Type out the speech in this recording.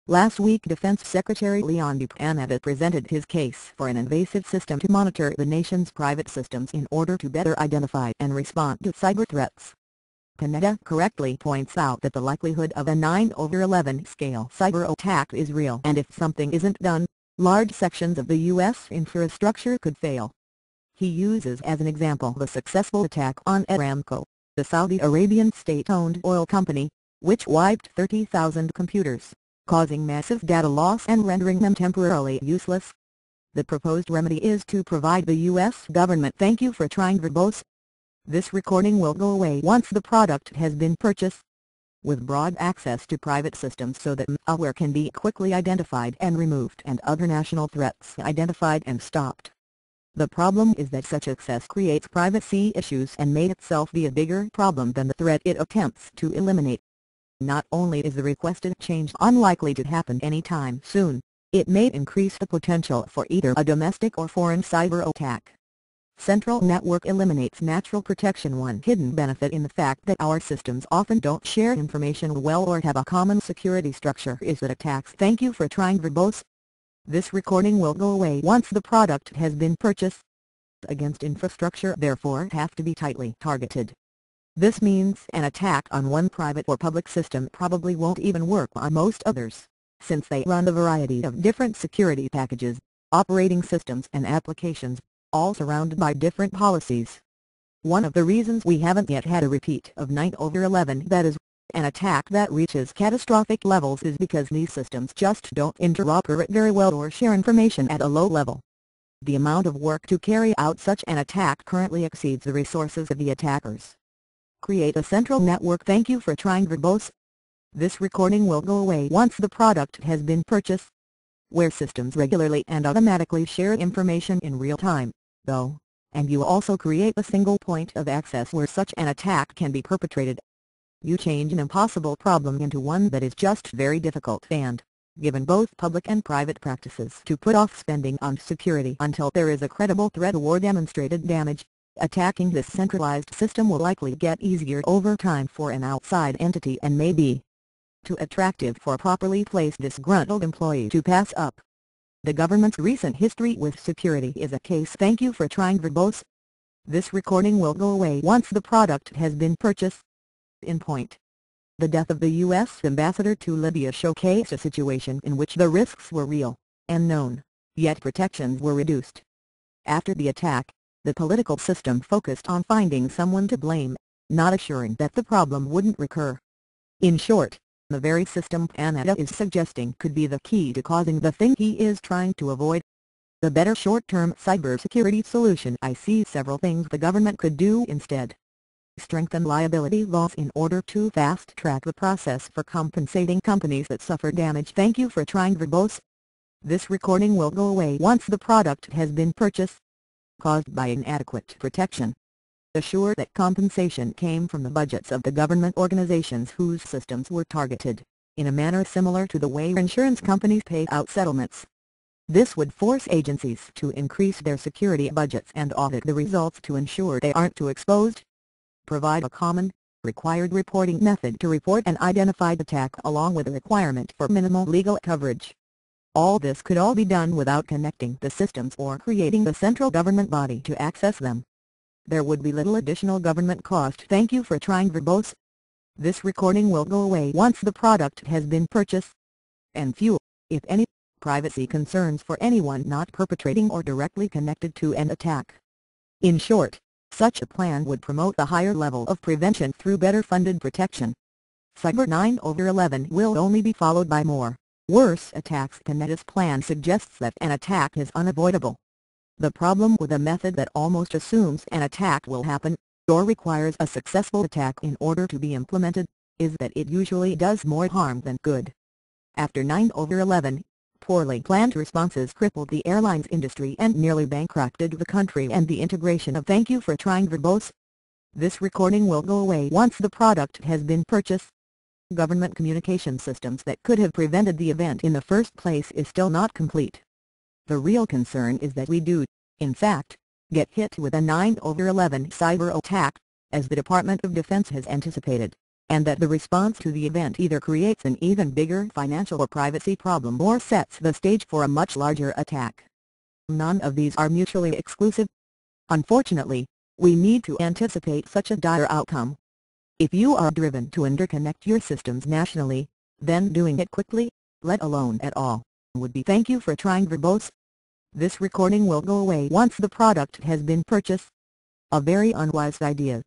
Last week Defense Secretary Leon Panetta presented his case for an invasive system to monitor the nation's private systems in order to better identify and respond to cyber threats. Panetta correctly points out that the likelihood of a 9/11 scale cyber attack is real, and if something isn't done, large sections of the U.S. infrastructure could fail. He uses as an example the successful attack on Aramco, the Saudi Arabian state-owned oil company, which wiped 30,000 computers, causing massive data loss and rendering them temporarily useless. The proposed remedy is to provide the U.S. government "thank you for trying" verbose. This recording will go away once the product has been purchased. With broad access to private systems so that malware can be quickly identified and removed and other national threats identified and stopped. The problem is that such access creates privacy issues and may itself be a bigger problem than the threat it attempts to eliminate. Not only is the requested change unlikely to happen anytime soon, it may increase the potential for either a domestic or foreign cyber attack. Central Network eliminates natural protection. One hidden benefit in the fact that our systems often don't share information well or have a common security structure is that attacks "thank you for trying" verbose. This recording will go away once the product has been purchased. Against infrastructure therefore have to be tightly targeted. This means an attack on one private or public system probably won't even work on most others, since they run a variety of different security packages, operating systems and applications, all surrounded by different policies. One of the reasons we haven't yet had a repeat of 9/11, that is, an attack that reaches catastrophic levels, is because these systems just don't interoperate very well or share information at a low level. The amount of work to carry out such an attack currently exceeds the resources of the attackers. Create a central network "thank you for trying" verbose. This recording will go away once the product has been purchased. Where systems regularly and automatically share information in real time, though, and you also create a single point of access where such an attack can be perpetrated. You change an impossible problem into one that is just very difficult and, given both public and private practices to put off spending on security until there is a credible threat or demonstrated damage, attacking this centralized system will likely get easier over time for an outside entity and may be too attractive for a properly placed disgruntled employee to pass up. The government's recent history with security is a case "thank you for trying" verbose. This recording will go away once the product has been purchased. In point. The death of the U.S. ambassador to Libya showcased a situation in which the risks were real, and known, yet protections were reduced. After the attack, the political system focused on finding someone to blame, not assuring that the problem wouldn't recur. In short, the very system Panetta is suggesting could be the key to causing the thing he is trying to avoid. The better short-term cybersecurity solution: I see several things the government could do instead. Strengthen liability laws in order to fast-track the process for compensating companies that suffer damage. "Thank you for trying" verbose. This recording will go away once the product has been purchased. Caused by inadequate protection. Assure that compensation came from the budgets of the government organizations whose systems were targeted, in a manner similar to the way insurance companies pay out settlements. This would force agencies to increase their security budgets and audit the results to ensure they aren't too exposed. Provide a common, required reporting method to report an identified attack along with a requirement for minimal legal coverage. All this could all be done without connecting the systems or creating a central government body to access them. There would be little additional government cost. "Thank you for trying" verbose. This recording will go away once the product has been purchased. And few, if any, privacy concerns for anyone not perpetrating or directly connected to an attack. In short, such a plan would promote a higher level of prevention through better funded protection. Cyber 9/11 will only be followed by more, worse attacks. Panetta's plan suggests that an attack is unavoidable. The problem with a method that almost assumes an attack will happen, or requires a successful attack in order to be implemented, is that it usually does more harm than good. After 9/11, poorly planned responses crippled the airlines industry and nearly bankrupted the country, and the integration of "thank you for trying" verbose. This recording will go away once the product has been purchased. Government communication systems that could have prevented the event in the first place is still not complete. The real concern is that we do, in fact, get hit with a 9/11 cyber attack, as the Department of Defense has anticipated. and that the response to the event either creates an even bigger financial or privacy problem or sets the stage for a much larger attack. None of these are mutually exclusive. Unfortunately, we need to anticipate such a dire outcome. If you are driven to interconnect your systems nationally, then doing it quickly, let alone at all, would be thank you for trying verbose. This recording will go away once the product has been purchased. A very unwise idea.